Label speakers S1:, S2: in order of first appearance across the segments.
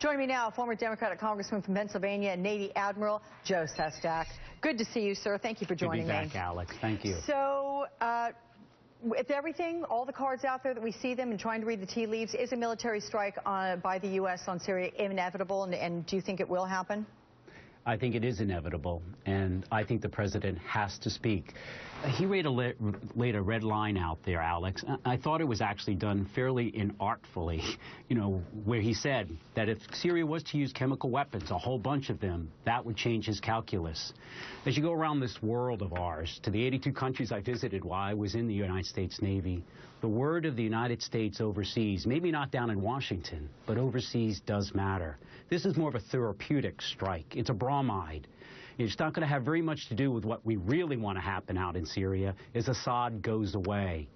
S1: Joining me now, former Democratic Congressman from Pennsylvania, Navy Admiral Joe Sestak. Good to see you, sir. Thank you for joining me.
S2: Good to be back, Alex. Thank you.
S1: So, with everything, all the cards out there that we see them and trying to read the tea leaves, is a military strike by the U.S. on Syria inevitable, and do you think it will happen?
S2: I think it is inevitable, and I think the president has to speak. He laid a red line out there, Alex. I thought it was actually done fairly inartfully, where he said that if Syria was to use chemical weapons, a whole bunch of them, that would change his calculus. As you go around this world of ours, to the 82 countries I visited while I was in the United States Navy, the word of the United States overseas, maybe not down in Washington, but overseas does matter. This is more of a therapeutic strike. It's a bromide. It's not going to have very much to do with what we really want to happen out in Syria, is Assad goes away.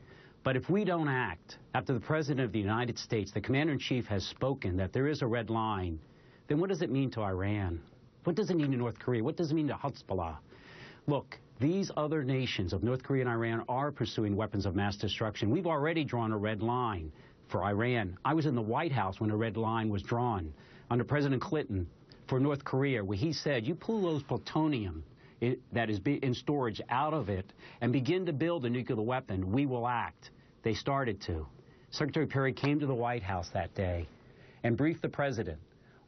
S2: But if we don't act, after the President of the United States, the Commander-in-Chief, has spoken that there is a red line, then what does it mean to Iran? What does it mean to North Korea? What does it mean to Hezbollah? Look, these other nations of North Korea and Iran are pursuing weapons of mass destruction. We've already drawn a red line for Iran. I was in the White House when a red line was drawn under President Clinton for North Korea, where he said, you pull those plutonium that is in storage out of it and begin to build a nuclear weapon, we will act. They started to. Secretary Perry came to the White House that day and briefed the president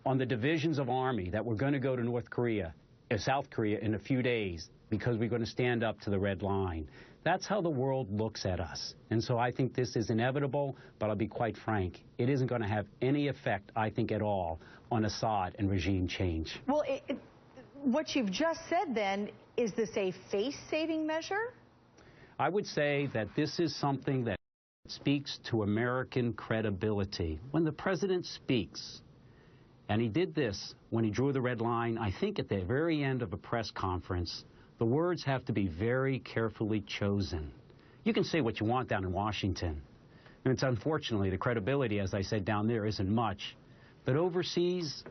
S2: on the divisions of army that were going to go to North Korea, South Korea in a few days, because we're going to stand up to the red line. That's how the world looks at us. And so I think this is inevitable, but I'll be quite frank, it isn't going to have any effect, I think, at all on Assad and regime change.
S1: Well, what you've just said then, is this a face-saving measure?
S2: I would say that this is something that speaks to American credibility. When the president speaks, and he did this when he drew the red line, I think at the very end of a press conference, the words have to be very carefully chosen. You can say what you want down in Washington. And it's unfortunately, the credibility, as I said, down there isn't much. But overseas,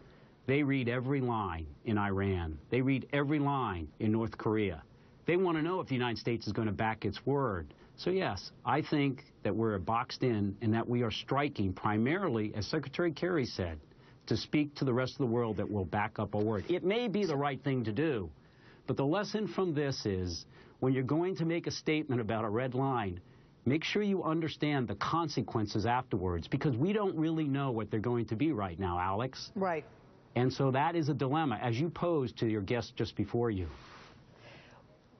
S2: they read every line in Iran. They read every line in North Korea. They want to know if the United States is going to back its word. So yes, I think that we're boxed in and that we are striking primarily, as Secretary Kerry said, to speak to the rest of the world that will back up our word. It may be the right thing to do, but the lesson from this is when you're going to make a statement about a red line, make sure you understand the consequences afterwards, because we don't really know what they're going to be right now, Alex.
S1: Right.
S2: And so that is a dilemma, as you posed to your guest just before you.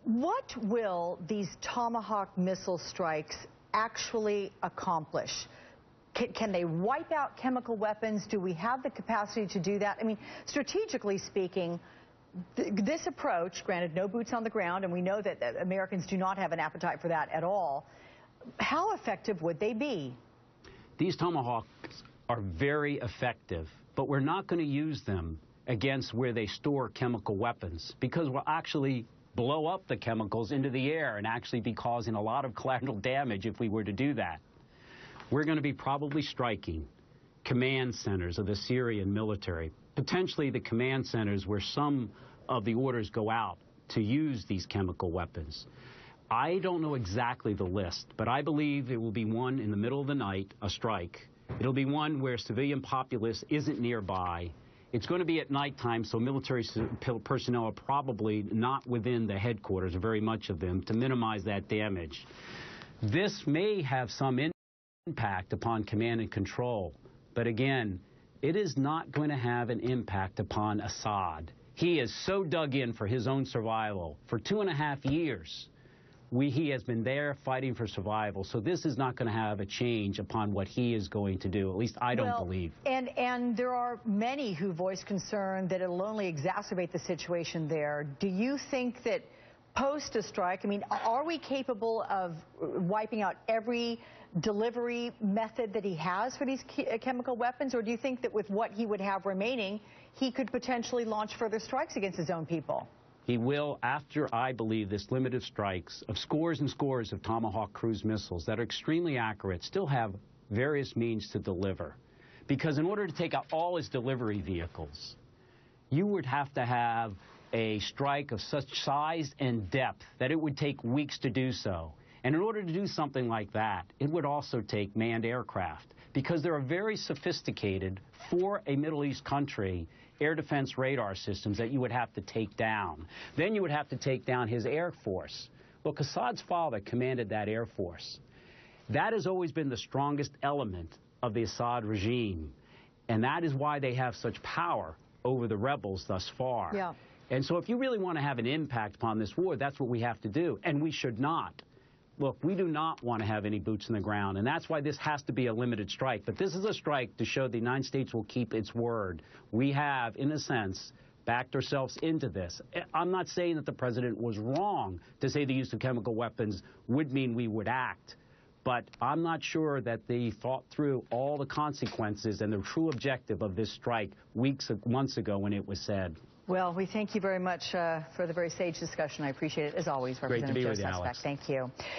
S1: What will these Tomahawk missile strikes actually accomplish? Can they wipe out chemical weapons? Do we have the capacity to do that? I mean, strategically speaking, this approach, granted no boots on the ground, and we know that Americans do not have an appetite for that at all, how effective would they be?
S2: These Tomahawks are very effective, but we're not going to use them against where they store chemical weapons, because we'll actually blow up the chemicals into the air and actually be causing a lot of collateral damage if we were to do that. We're going to be probably striking command centers of the Syrian military, potentially the command centers where some of the orders go out to use these chemical weapons. I don't know exactly the list, but I believe it will be one in the middle of the night, a strike. It'll be one where civilian populace isn't nearby. It's going to be at nighttime, so military personnel are probably not within the headquarters, very much of them, to minimize that damage. This may have some impact upon command and control, but again, it is not going to have an impact upon Assad. He is so dug in for his own survival. For 2.5 years, he has been there fighting for survival, so this is not going to have a change upon what he is going to do. At least I don't believe.
S1: And there are many who voice concern that it'll only exacerbate the situation there. Do you think that post a strike, I mean, are we capable of wiping out every delivery method that he has for these chemical weapons, or do you think that with what he would have remaining, he could potentially launch further strikes against his own people?
S2: He will, after, I believe, this limited strikes of scores and scores of Tomahawk cruise missiles that are extremely accurate, still have various means to deliver. Because in order to take out all his delivery vehicles, you would have to have a strike of such size and depth that it would take weeks to do so. And in order to do something like that, it would also take manned aircraft, because there are very sophisticated, for a Middle East country, air defense radar systems that you would have to take down. Then you would have to take down his air force. Look, Assad's father commanded that air force. That has always been the strongest element of the Assad regime, and that is why they have such power over the rebels thus far.
S1: Yeah.
S2: And so if you really want to have an impact upon this war, that's what we have to do, and we should not. Look, we do not want to have any boots in the ground, and that's why this has to be a limited strike. But this is a strike to show the United States will keep its word. We have, in a sense, backed ourselves into this. I'm not saying that the president was wrong to say the use of chemical weapons would mean we would act, but I'm not sure that they thought through all the consequences and the true objective of this strike months ago when it was said.
S1: Well, we thank you very much for the very sage discussion. I appreciate it, as always, Representative Joe Sestak. Thank you.